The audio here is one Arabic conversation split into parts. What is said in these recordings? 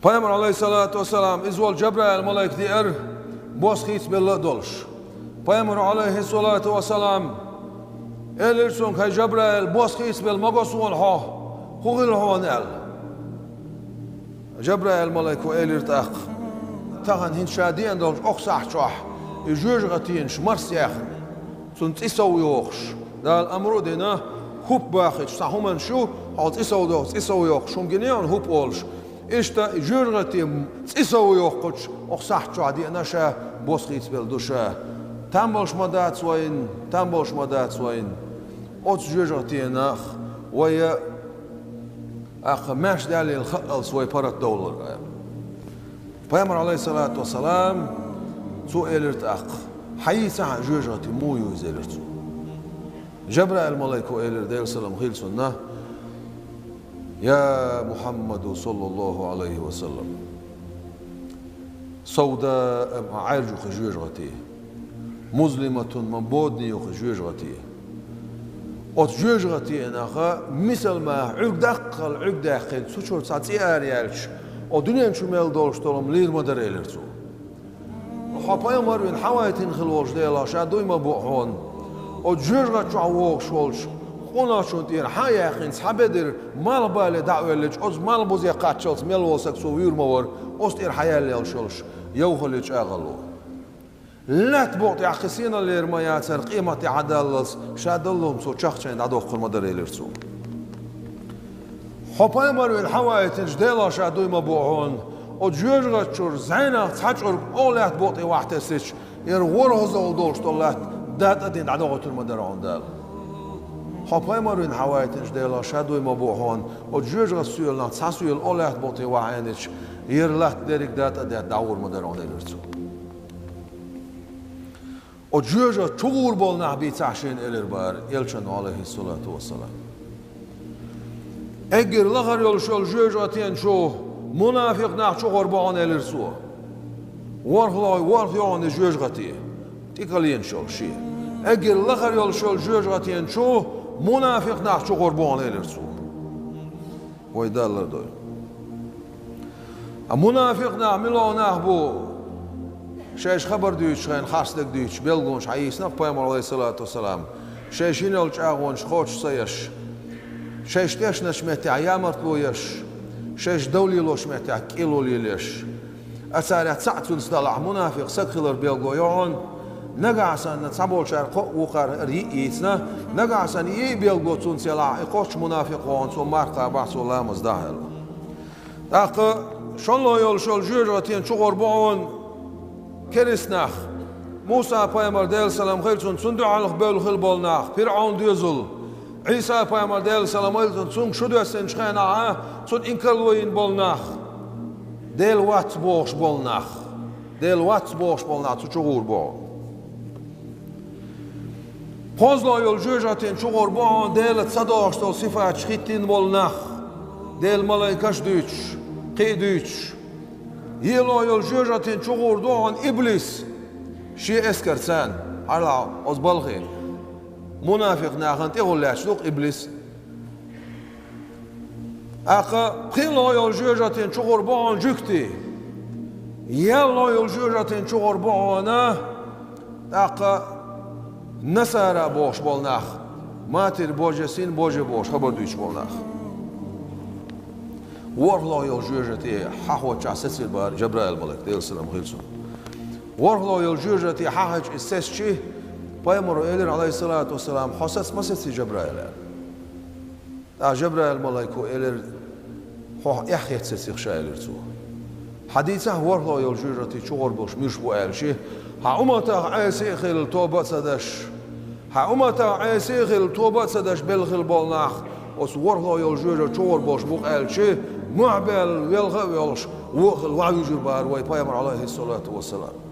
Peygamber aleyhissalatu vesselam izvol Cebrail melek diyor boz hiç belli dolş. Peygamber aleyhissalatu vesselam elirsun kay Cebrail boz hiç bel magosun ha hugil hoan el. Cebrail meleku elirtaq تاغن هن شادين دولش أقصح شوح يجوج غتين شمرس ياخن سن تسو يوخش دا الأمر دينا هوب باخد صحومن شو حال تسو دوخ تسو يوخ شون جنيان هوب أولش إشتا يجوج غتين تسو يوخش أقصح شوح دي نشا بوسخيت بلدوشا تنبولش مدات وين تنبولش مدات وين أوت جوج غتين أخ ويا أخ ماش دالي الخلص وي برات دولار Peygamber aleyhissalatu vesselam su elirt aq. Hayisa jojati muyu izelirt. Cebrail meleku elir deyil selam hilsunna. Ya Muhammedu sallallahu aleyhi ve sellem. Sauda ma'arju jojati. Muslimatun mabodni jojati. Ot jojati enaqa misal ma uqdaqal uqdaqil suçur satsi ariyalch. O dünyanın çümel doluşturalım lir madar elerçu. Hapaya marvin havayetin xilvolş deyla şaduyma buhon. O jürga çavok şolş. Ona şuntir hayakin sabedir mal bale da'velç oz mal boz yaqatçals mel olsak so yurma var. Ostir hayal şolş. Yawxliç ağalı. Lat buqt yaqsina lir mayatser qimati adallas şadallum so çaqçayn adoq qilmadar elerçu. Hopay marvin havayetin jdela şaduyma buhon. O jürga çur zayna saçur olat buqt wahtesiç. Yer warhoz oldolştolat dat din adoq turmadar ondal. Hopay marvin havayetin jdela şaduyma buhon. O jürga suyulna sasuyul olat buqt wahaniç. Yer lat derik dat davurmadar ondelerçu. O jürga çuğur bolna bi tahşin elir bar elçan aleyhissalatu vesselam. Eğer lağar yol şol jürgatiyen şu münafık nah şu qurban elir su. Warhlay yani jürgati. Tikaliyen şol şi. Eğer lağar yol şol jürgatiyen şu münafık nah şu qurban elir su. Vaydallar doy. A münafık nah milonah bu şeyş haber düç şayn xaslık düç belgonş hayisna Peygamber aleyhissalatu vesselam. Şeyşin ol çağonş xoç sayaş. شش تاش نشمتي عيامر لويش شش دولي لوشمتي كيلو ليليش أسارع ساعتون صدلع منافق سكخلر بيلغويون نقعسن نتصبول شرق وقر ريئيسنا نقعسن بيلغوتون سيلا إقوش منافقون سو مارقا بحث الله مزدهل تاق شون لو يول شول جيراتين شغور بون كريسناخ موسى بايمر ديل سلام خيرتون صندوق على قبل خلبولناخ فرعون ديزل İsa Peygamber deyil selam aleyhisselam sun şu dösen çıkana sun inkarloyin bolnaq del wat boş bolnaq del wat boş bolnaq çuğur bo pozla yol jüjaten çuğur bo del tsadoşto sifat çıktin bolnaq del malaykaş düç qidüç yelo yol jüjaten çuğur doğan iblis şi eskersen ala ozbalği منافق ناخن تقول لا شلوق إبليس أخا خلا يلجوجتين شغور بان جكتي يلا يلجوجتين شغور بانا أخا نسارا بوش بالناخ ماتر بوجسين بوجه بوش خبر دوش بالناخ ورلا يلجوجتي حاحو تشاسسير بار جبرائيل ملك ديل سلام خيلسون ورلا يلجوجتي حاحج استسشي Peygamber elir aleyhissalatu vesselam hasas masesi Cebrail'e. Cebrail meleku elir yahyet sesi xşailir su. Hadise warla yol jurati çuğur boş mirş bu elşi. Ha umata asikhil tobat sadash. Ha umata asikhil tobat sadash belkhil bolnaq. Os warla yol jurati çuğur boş bu elşi. Mu'bel yelgha yolş. Wuxil wa'yujur bar way Peygamber aleyhissalatu vesselam.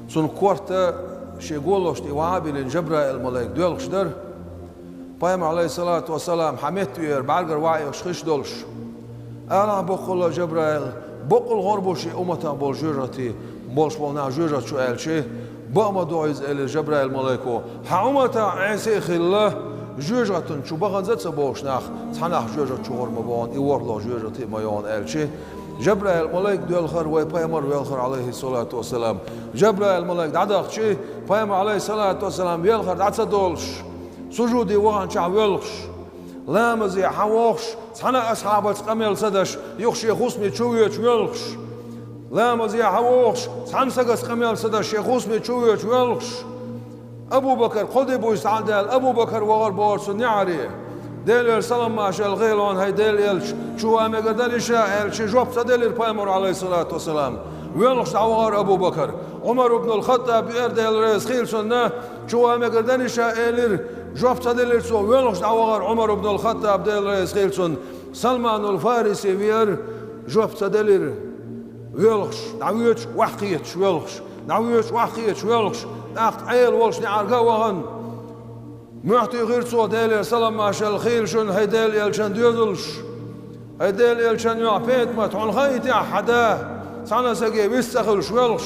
Sun korta şegoloş divabil Cebrail melek dölşder. Peygamber aleyhissalatu vesselam hamet yer balgar vay xış dolş. Ana boqul Cebrail boqul gorboşi umata bol jurati bolş bolna jurat şu elçi. Bama doiz el Cebrail meleku. Ha umata asikhillah جوجاتن شو بغنزت سبوش ناخ تناخ جوجات شور مبان يورلو جوجات ميان الشي جبرائيل ملاك دولخر ويبايمر ويلخر عليه الصلاة والسلام جبرائيل ملاك دعدق شي بايمر عليه الصلاة والسلام يلخر دعتس دولش سجودي وغان شع ويلخش لامزي حوخش تنا أصحابت قميل سدش يخشي خصمي شويت ويلخش لامزي حوخش تنسقس قميل سدش يخصمي شويت ويلخش أبو بكر قدي بويس عدال أبو بكر وغر بورس نعري ديل سلام ماشي الغيلون هاي ديل يلش شو أمي قدر يشاء يلش جوب تديل البايمر عليه الصلاة والسلام ويلش وغر أبو بكر عمر بن الخطاب يردل رئيس خيل سنة شو أمي قدر يشاء يلر جوب تديل سو ويلش وغر عمر بن الخطاب ديل رئيس خيل سن سلمان الفارسي وير جوب تديل ويلش نعويش وحقيتش ويلش نعويش وحقيتش ويلش ناخت عيل ولش نعرقا وغن معطي غير صو ديل سلام ماشا الخيل شن هيديل يلشن ديودلش هيديل يلشن يعبيت ما تعون خيتي حدا سانا ساقي بيستخلش ويلش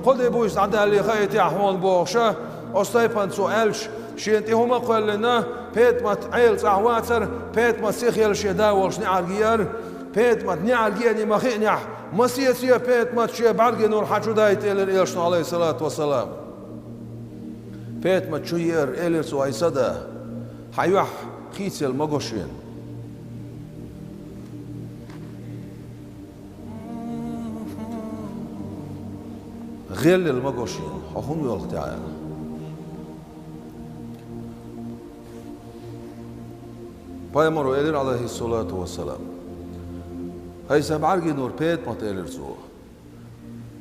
قد يبويس عدا اللي خيتي حوان بوغشا أستيبان سؤالش شينتي هما قال لنا بيت ما عيل صعواتر بيت ما سيخ يلش يدا ولش نعرقيار بيت ما نعرقياني ما خينيح ما سيسيا بيت ما تشي بعرقي نور حاجو دايت إلر يلشن عليه الصلاة والسلام بيت ما تشير إلر سواي صدا حيوح خيتي المقوشين غير المقوشين حهم يولق تعالى بايمرو إلر عليه الصلاة والسلام هاي سبعرقي نور بيت ما تإلر سوا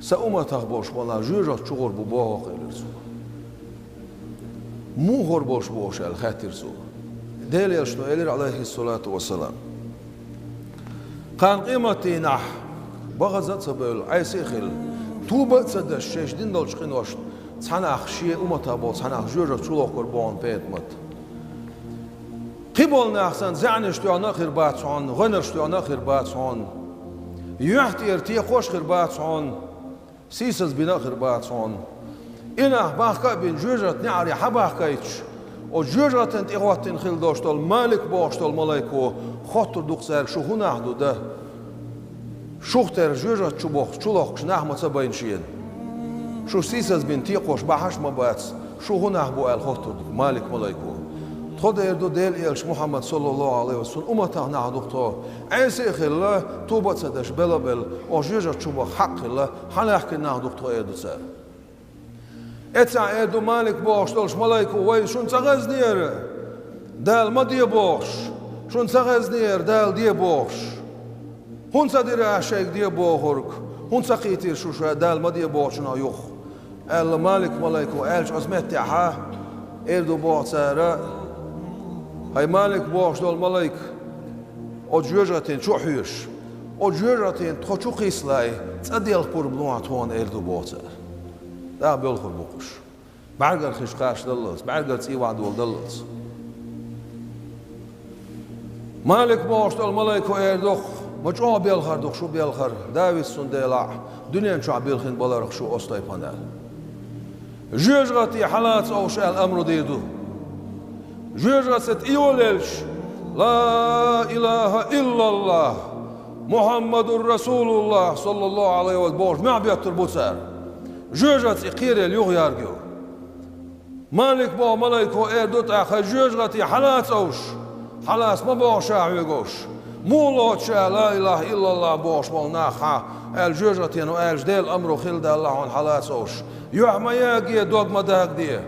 سأوما تخبوش ولا جوجة شغل بباق إلر سوا مو هربوش بوش الخاتر سو ديل يشنو إلر عليه الصلاة والسلام كان قيمتي نح بغزت سبيل عيسيخل توبة سدش شيش دين دولش قنوش تحناخ شيء أمتا بول تحناخ جوجة شلوخ قربان بيت مت قبول ناخسن زعنشتو أنا خرباتون غنرشتو أنا خرباتون يحتي ارتي خوش خرباتون سيسز بنا خرباتون إنا باخكا بين جوجة نعري حباخكايتش و جوجة انت إغواتين خيل دوشتول مالك بوشتول ملايكو خطر دوكسار شو هو ناخدو ده شوختر جوجة شلوخ ناخمة سباين شين شو سيسز بين تيقوش باحش مباتس شو هو ناخبو الخطر مالك ملايكو تخد يردو ديل إلش محمد صلى الله عليه وسلم أمتا ناخدوكتو عيسي خيلا توبة سدش بلا بل و جوجة شبو حق الله حناحكي ناخدوكتو يردو سار اتسع ايدو مالك بوش دولش ملايكو وي شون تغز نير دال ما دي بوش شون تغز نير دال دي بوش هون صدير عشاك دي بوخورك هون سقيتير شو دال ما دي بوش نا يخ ال مالك ملايكو الش ازمت ها ايدو بوش سارة هاي مالك بوش دول ملايك او جوجاتين شو حيش او جوجاتين تخو قيسلاي تصديل قربنوات هون ايدو بوش لا بيلخر بوقش بعرقل خشقاش دلس بعرقل تسيوع دول دلس مالك بوش دول ملايكو ايردوخ مجموع بيلخر دوخ شو بيلخر داويس سنديلع دنيا شو عبيلخين بلارخ شو أسطي بانال جوجغتي حالات أوش الأمر ديدو جوجغت إيوليلش لا إله إلا الله محمد رسول الله صلى الله عليه وسلم ما بيتر بوسار جوجغت إقير اليوغ يارجو مالك بو ملايكو إيردوت أخي جوجغتي حالات أوش حالات ما بوش عويقوش مولوت شا لا إله إلا الله بوش مولناخا الجوجتين وآلج ديل أمرو خلد الله عن حلاس أوش يعما ياقية دوغ مداك دي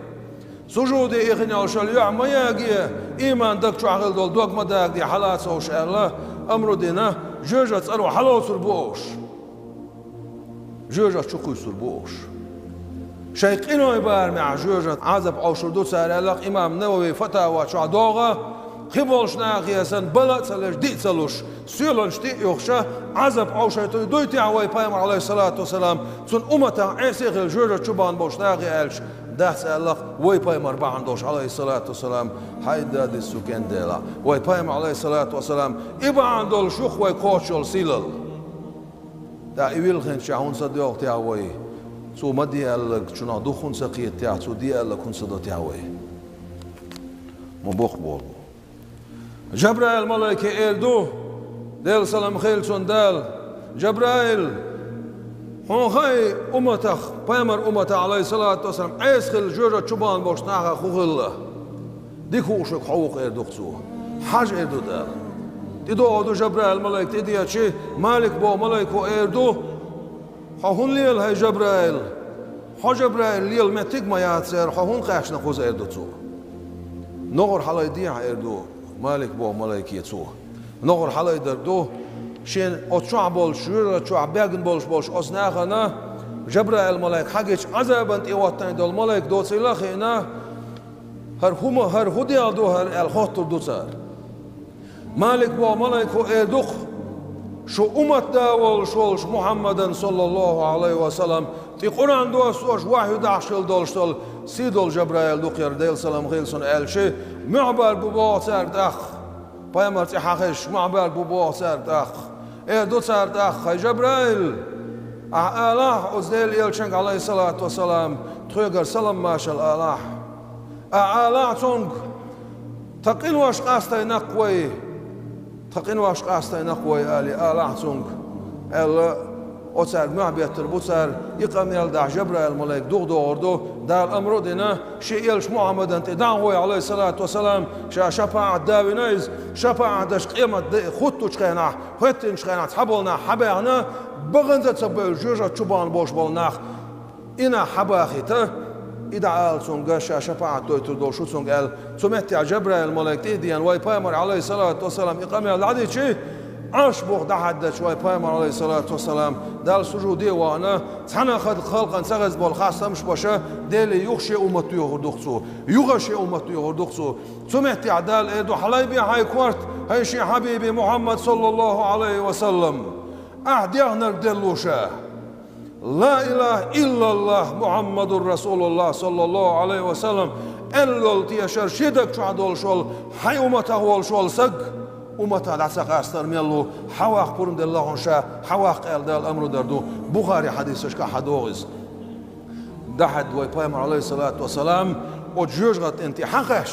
سجودي إخني أوشال يعما ياقية إيمان دك شو عقل دول دوغ مداك دي حلاس أوش الله أمرو دينا جوجت أرو حلو سربوش جوجت شو كوي سربوش شيخ إنو يبار مع جوجت عزب أوشل دو ساري لك إمام نووي فتاوى شو عدوغة خبولش ناقيسن بلد سلش دي سلوش سيلونش دي يخشى عزب عوشيتو دويتي عوي بايمر عليه الصلاة والسلام تون أمتا عيسيخ الجوجة شبان بوش ناقيالش ده سألق وي بايمر باعندوش عليه الصلاة والسلام حيدا دي السكين ديلا وي بايمر عليه الصلاة والسلام إبا عندول شوخ وي كوشول سيلل دا إيويلخين شاهون صديوق تيعوي سو مدي ألق شنا دوخون سقيت تيع سو دي ألق كون صدو تيعوي مبوخ بولو جبرائيل ملائكة إردو ديل سلام خيلسون دال جبرائيل هون خاي أمتك بيمر أمته عليه الصلاة والسلام أسخل جورة شبان باش ناخا خوغل ديكو شك حوق إردو خسو حاج إردو دال تدو أدو جبرائيل ملائكة تدي أشي مالك بو ملائكة إردو هون ليل هاي جبرائيل ها جبرائيل ليل متك ما ياتسر هون قاش نخوز إردو تو نغر حلاي ديع إردو مالك بو ملائكة تو نغر حلاي دردو شين أتشع بول شور أتشع بيعن بولش أصناخنا جبرائيل ملاك حاجش عذابا إيواتين دول ملاك دوت سيلاخينا هر هدي عدو هر الخاطر دوتار مالك بو ملاك هو إدخ شو أمت داول شولش محمدا صلى الله عليه وسلم في قرآن دو سوش 11 دولشتل سيدول جبرائيل دوقير ديل سلام غيلسون ألشي معبر ببواتر دخ بايمرتي حقش معبر ببواتر دخ دو سر دخ جبرائيل الله أزدل يلشنك عليه الصلاة والسلام تخيجر سلام ماشال الله الله تونك تقين واش قاستي نقوي تقين واش قاستي نقوي آلي الله تونك الله أتسر معبية تربوتسر يقام يلدع جبرائيل ملاك دوغ دوغردو دار أمرو دينا شيء يلش محمد أنت دعوه عليه الصلاة والسلام شفاعة داوي نايز شفاعة داش قيمة خطو شخينا خطين شخينا تحبولنا حبانا بغنزة تبال جوجة تشوبان بوش بولناخ إنا حباخيته إدعاء سونغ شفاعة تويتر دول شو سونغ قال سمعت جبرائيل ملاك تيديان واي بايمر عليه الصلاة والسلام يقام يلدع شيء عشبوخ دحد شوي بايمر عليه الصلاة والسلام دال سجودي وانا تحنا خد خلقا سغز بول خاصة مش باشا ديلي يخشي أمتو يغردوخسو يغشي أمتو يغردوخسو سمعتي عدال إيدو حلايبي هاي كوارت هاي شي حبيبي محمد صلى الله عليه وسلم أهديهنا دلوشا لا إله إلا الله محمد رسول الله صلى الله عليه وسلم ألل تيشر شدك شعدول شول هاي أمته هو شول سق أمتا دعسا قاستر ميلو حواق قرم دل الله شا حواق قال دل أمر دردو بخاري حديثش كحدوغز دحد وي بايمر عليه الصلاة والسلام وجوجغت انت حقش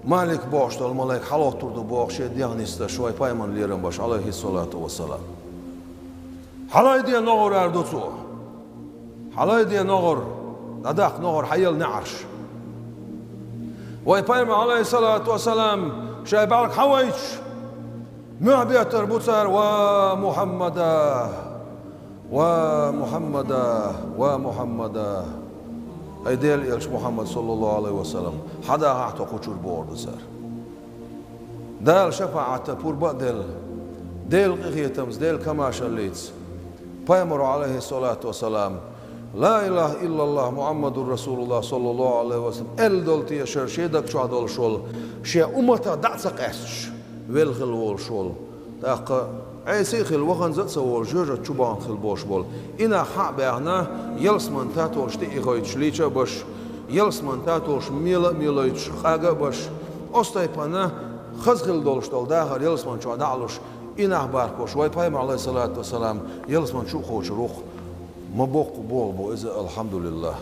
مالك باش دل ملاك حلوت تردو باش ديانيست شوي بايمر ليرم باش عليه الصلاة والسلام حلاي دي نغر اردوتو حلاي دي نغر نداق نغر حيل نعش وي بايمر عليه الصلاة والسلام شاي بعرك حويش معبية تربوتر ومحمدا ومحمدا اي ديل يلش محمد صلى الله عليه وسلم حدا اعطى قشور بورد سر دال شفاعة بوربا ديل قيتمز ديل كما شليتس بايمر عليه الصلاة والسلام لا إله إلا الله محمد رسول الله صلى الله عليه وسلم دولتي يشر شيدك شو عدول شول شي أمتا دعسك أسش ويلخل وول شول داق عيسي خل وغن زت سوول جوجة تشوبان خل بوش بول إنا حق بيعنا يلسمن تاتوش تيغويتش ليچا باش يلسمن تاتوش ميلا خاغا باش أستيبانا خزخل دولش دول داخل يلسمن شو دعلوش إنا باركوش واي بايمر عليه الصلاة والسلام يلسمن شو خوش روخ ما بوق بول بو إذا الحمد لله